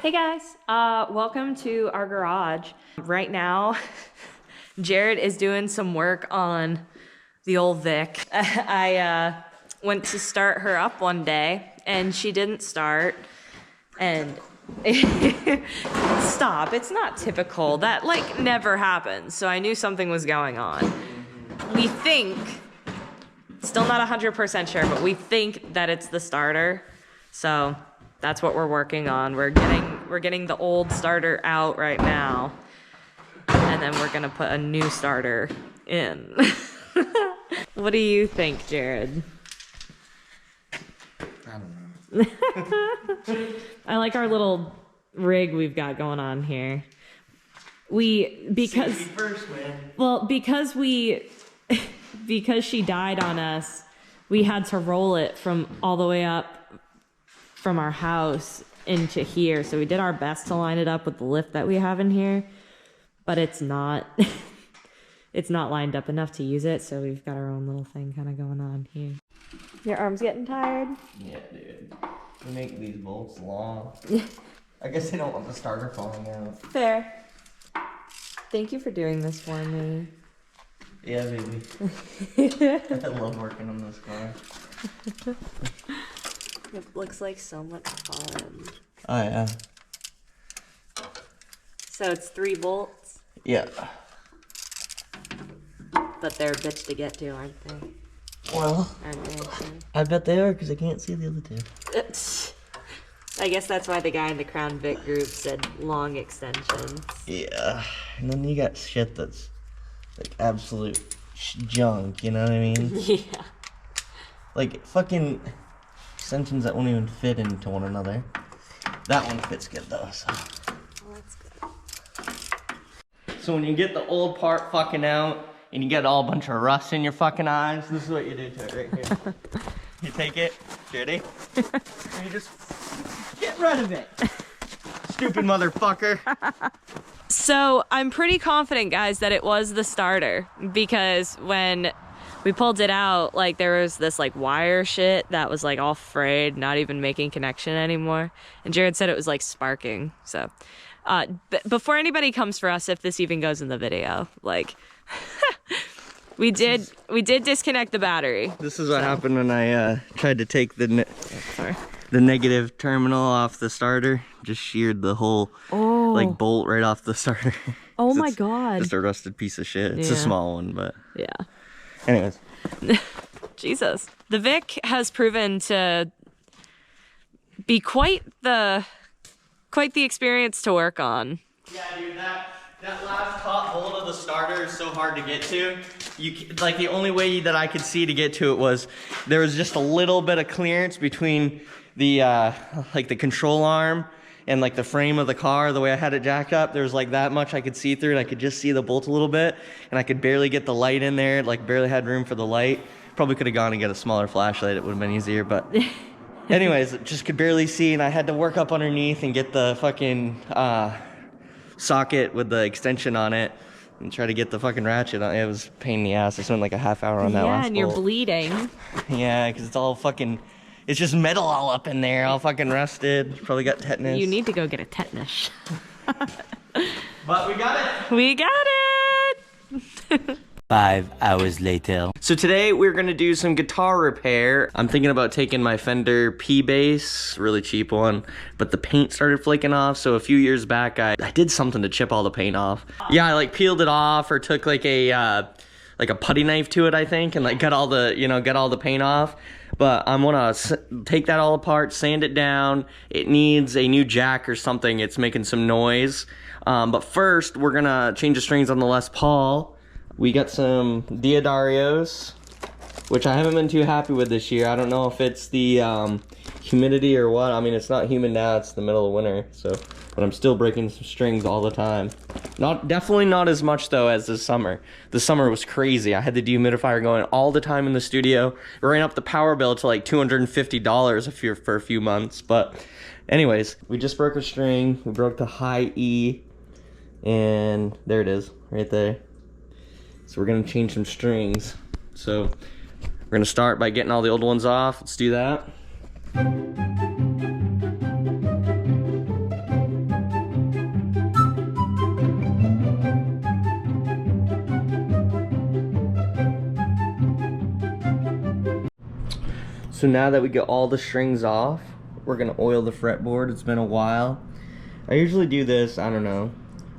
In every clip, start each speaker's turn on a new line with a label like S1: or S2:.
S1: Hey guys, welcome to our garage. Right now, Jared is doing some work on the old Vic. I went to start her up one day and she didn't start, and stop, it's not typical. That like never happens. So I knew something was going on. We think, still not 100% sure, but we think that it's the starter. So that's what we're working on. We're getting the old starter out right now, and then we're gonna put a new starter in. What do you think, Jared?
S2: I don't know.
S1: I like our little rig we've got going on here. Because she died on us, we had to roll it from all the way up from our house into here. So we did our best to line it up with the lift that we have in here, but it's not it's not lined up enough to use it. So we've got our own little thing kind of going on here. Your arm's getting tired?
S2: Yeah, dude. We make these bolts long. I guess they don't want the starter falling out.
S1: Fair. Thank you for doing this for me.
S2: Yeah, baby. I love working on this car.
S1: It looks like so much fun.
S2: Oh, yeah.
S1: So it's 3 bolts?
S2: Yeah.
S1: But they're a bitch to get to, aren't they?
S2: Well,
S1: Aren't they?
S2: I bet they are, because I can't see the other two.
S1: I guess that's why the guy in the Crown Vic group said long extensions.
S2: Yeah. And then you got shit that's like absolute junk, you know what I mean?
S1: Yeah.
S2: Like fucking extensions that won't even fit into one another. That one fits good though, so.
S1: Well, that's good.
S2: So when you get the old part fucking out and you get all a bunch of rust in your fucking eyes, this is what you do to it right here. You take it, ready? And you just get rid of it. Stupid motherfucker.
S1: So I'm pretty confident, guys, that it was the starter, because when we pulled it out, like there was this like wire shit that was like all frayed, not even making connection anymore. And Jared said it was like sparking. So before anybody comes for us, if this even goes in the video, like we did disconnect the battery.
S2: This is what happened when I tried to take the negative terminal off the starter. Just sheared the whole like bolt right off the starter.
S1: Oh my god.
S2: Just a rusted piece of shit. It's a small one, but
S1: yeah.
S2: Anyways.
S1: Jesus. The Vic has proven to be quite the experience to work on.
S2: Yeah, dude, that last top bolt of the starter is so hard to get to. Like the only way that I could see to get to it was there was just a little bit of clearance between the like the control arm and like the frame of the car. The way I had it jacked up, there was like that much I could see through, and I could just see the bolt a little bit, and I could barely get the light in there. Like barely had room for the light. Probably could have gone and get a smaller flashlight. It would have been easier, but anyways, just could barely see, and I had to work up underneath and get the fucking socket with the extension on it and try to get the fucking ratchet on. It was a pain in the ass. I spent like a half hour on that last
S1: Yeah, and you're
S2: bolt.
S1: bleeding.
S2: Yeah, because it's all fucking, it's just metal all up in there, all fucking rusted. Probably got tetanus.
S1: You need to go get a tetanus.
S2: But we got it.
S1: We got it.
S3: 5 hours later.
S2: So today we're gonna do some guitar repair. I'm thinking about taking my Fender P bass, really cheap one, but the paint started flaking off. So a few years back, I did something to chip all the paint off. Yeah, I like peeled it off or took like a putty knife to it, I think, and like got all the paint off. But I'm gonna take that all apart, sand it down. It needs a new jack or something. It's making some noise. But first, we're gonna change the strings on the Les Paul. We got some Diodarios, which I haven't been too happy with this year. I don't know if it's the humidity or what. I mean, it's not humid now, it's the middle of winter, so, but I'm still breaking some strings all the time. Definitely not as much though as this summer. The summer was crazy. I had the dehumidifier going all the time in the studio. It ran up the power bill to like $250 for a few months, but anyways, we just broke a string. We broke the high E, and there it is, right there. So we're gonna change some strings. So we're gonna start by getting all the old ones off. Let's do that. So now that we get all the strings off, we're gonna oil the fretboard. It's been a while. I usually do this, I don't know,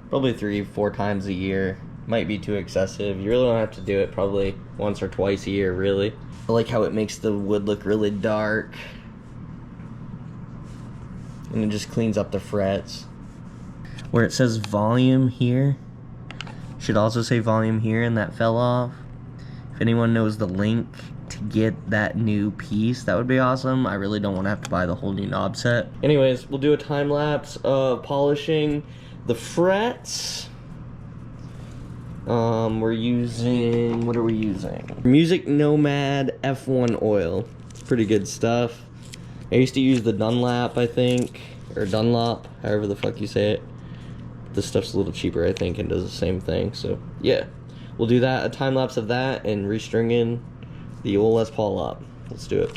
S2: probably 3-4 times a year. Might be too excessive. You really don't have to do it probably once or twice a year, really. I like how it makes the wood look really dark. And it just cleans up the frets. Where it says volume here, should also say volume here, and that fell off. If anyone knows the link to get that new piece, that would be awesome. I really don't want to have to buy the whole new knob set. Anyways, we'll do a time lapse of polishing the frets. We're using, what are we using? Music Nomad F1 oil. It's pretty good stuff. I used to use the Dunlap, I think, or Dunlop, however the fuck you say it. This stuff's a little cheaper, I think, and does the same thing. So yeah, we'll do that, a time lapse of that, and restringing the old Les Paul up. Let's do it.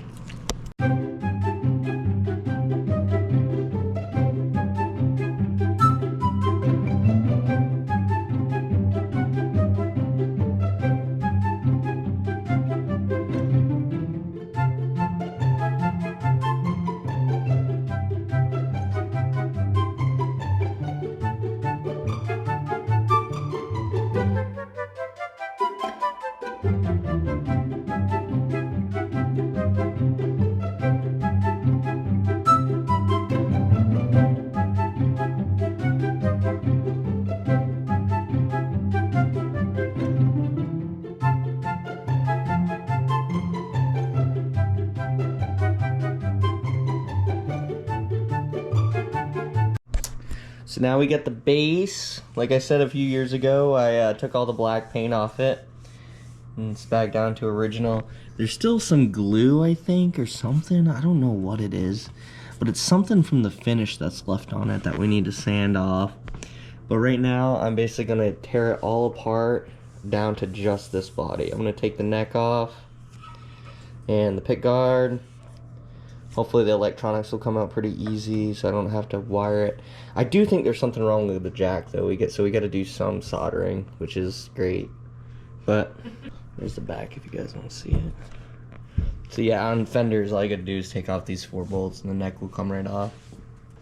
S2: So now we get the base. Like I said a few years ago, I took all the black paint off it. And it's back down to original. There's still some glue, I think, or something. I don't know what it is. But it's something from the finish that's left on it that we need to sand off. But right now, I'm basically going to tear it all apart down to just this body. I'm going to take the neck off and the pick guard. Hopefully the electronics will come out pretty easy so I don't have to wire it. I do think there's something wrong with the jack though. We got to do some soldering, which is great. But there's the back if you guys want to see it. So yeah, on fenders all you gotta do is take off these 4 bolts and the neck will come right off.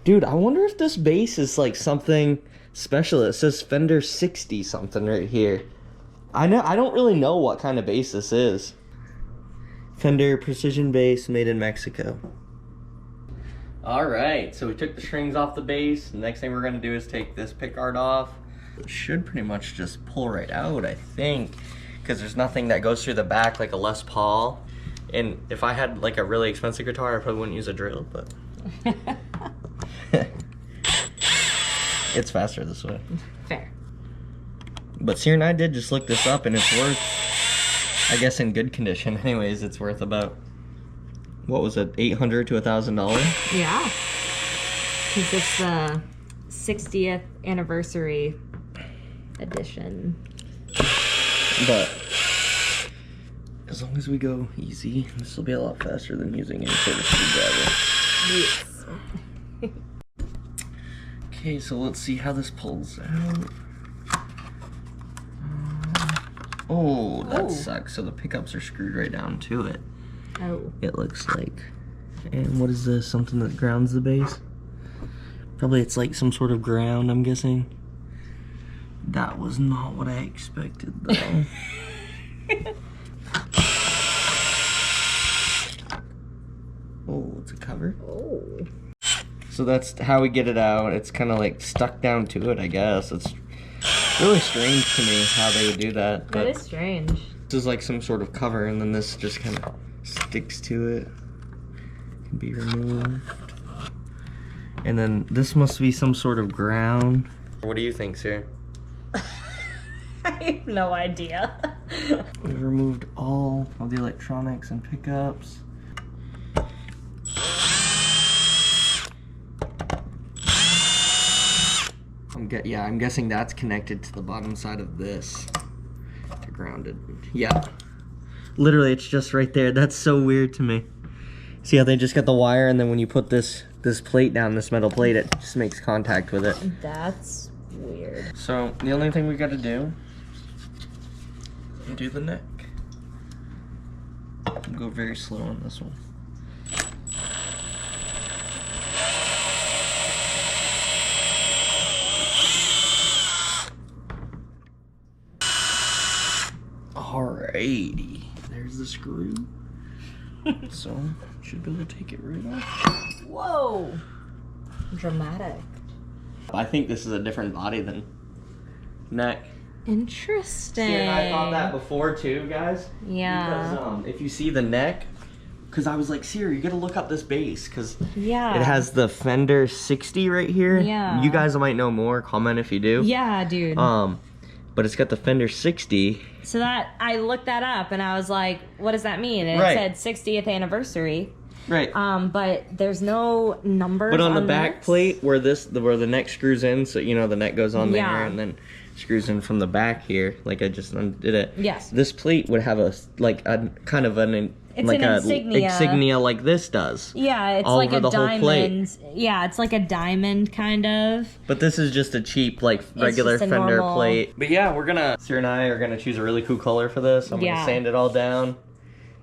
S2: Dude, I wonder if this bass is like something special. It says Fender 60 something right here. I don't really know what kind of bass this is. Fender Precision Bass made in Mexico. Alright, so we took the strings off the bass. The next thing we're gonna do is take this pickguard off. It should pretty much just pull right out, I think, because there's nothing that goes through the back like a Les Paul. And if I had like a really expensive guitar, I probably wouldn't use a drill, but it's faster this way.
S1: Fair.
S2: But Sear and I did just look this up, and it's worth, I guess in good condition anyways, it's worth about, what was it, $800 to $1,000?
S1: Yeah. Because it's the 60th anniversary edition.
S2: But as long as we go easy, this will be a lot faster than using any sort of screwdriver.
S1: Yes.
S2: Okay, so let's see how this pulls out. Oh, that sucks. So the pickups are screwed right down to it.
S1: Oh.
S2: It looks like. And what is this? Something that grounds the bass? Probably it's like some sort of ground, I'm guessing. That was not what I expected, though. Oh, it's a cover?
S1: Oh.
S2: So that's how we get it out. It's kind of like stuck down to it, I guess. It's really strange to me how they would do that. But
S1: That is strange.
S2: this is like some sort of cover, and then this just kind of sticks to it. Can be removed. And then this must be some sort of ground. What do you think, Sarah?
S1: I have no idea.
S2: We've removed all of the electronics and pickups. I'm guessing that's connected to the bottom side of this to ground it. Yeah. Literally, it's just right there. That's so weird to me. See how they just got the wire, and then when you put this plate down, this metal plate, it just makes contact with it.
S1: That's weird.
S2: So the only thing we got to do is do the neck. Go very slow on this one. Alrighty. There's the screw. So, should be able to take it right off.
S1: Whoa. Dramatic.
S2: I think this is a different body than neck.
S1: Interesting.
S2: See, and I thought that before too, guys.
S1: Yeah.
S2: Because if you see the neck, because I was like, Siri, you gotta look up this bass, because
S1: Yeah.
S2: it has the Fender 60 right here.
S1: Yeah.
S2: You guys might know more. Comment if you do.
S1: Yeah, dude.
S2: But it's got the Fender 60.
S1: So that, I looked that up and I was like, what does that mean? And
S2: Right.
S1: it said 60th anniversary.
S2: Right.
S1: But there's no numbers.
S2: But on the back
S1: this.
S2: plate, where the neck screws in, so you know the neck goes on
S1: Yeah.
S2: there and then screws in from the back here, like I just undid it.
S1: Yes.
S2: This plate would have a kind of an
S1: It's
S2: like
S1: an
S2: a
S1: insignia.
S2: like this does.
S1: Yeah, it's
S2: all
S1: like
S2: over
S1: a
S2: the whole plate.
S1: diamond. Yeah, it's like a diamond kind of.
S2: But this is just a cheap, like, regular
S1: just a
S2: Fender
S1: normal-
S2: plate. But yeah, Sarah and I are gonna choose a really cool color for this. I'm
S1: Yeah.
S2: gonna sand it all down,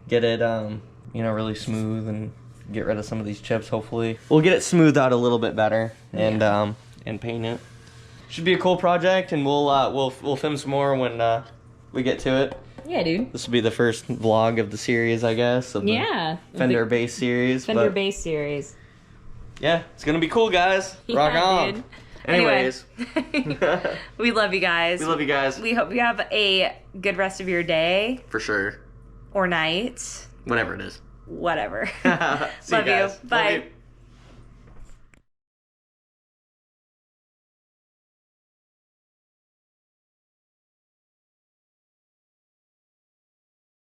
S2: get it, really smooth, and get rid of some of these chips. Hopefully, we'll get it smoothed out a little bit better, and paint it. Should be a cool project, and we'll film some more when we get to it.
S1: Yeah, dude.
S2: This will be the first vlog of the series, I guess, of the
S1: Yeah.
S2: Fender bass series.
S1: Fender
S2: but
S1: bass series.
S2: yeah, it's gonna be cool, guys. Rock
S1: Yeah,
S2: on.
S1: dude.
S2: Anyways,
S1: We love you guys.
S2: we love you guys
S1: We hope you have a good rest of your day
S2: for sure.
S1: or night.
S2: Whenever it is.
S1: Whatever.
S2: See
S1: Love you.
S2: guys.
S1: Bye.
S2: Love you.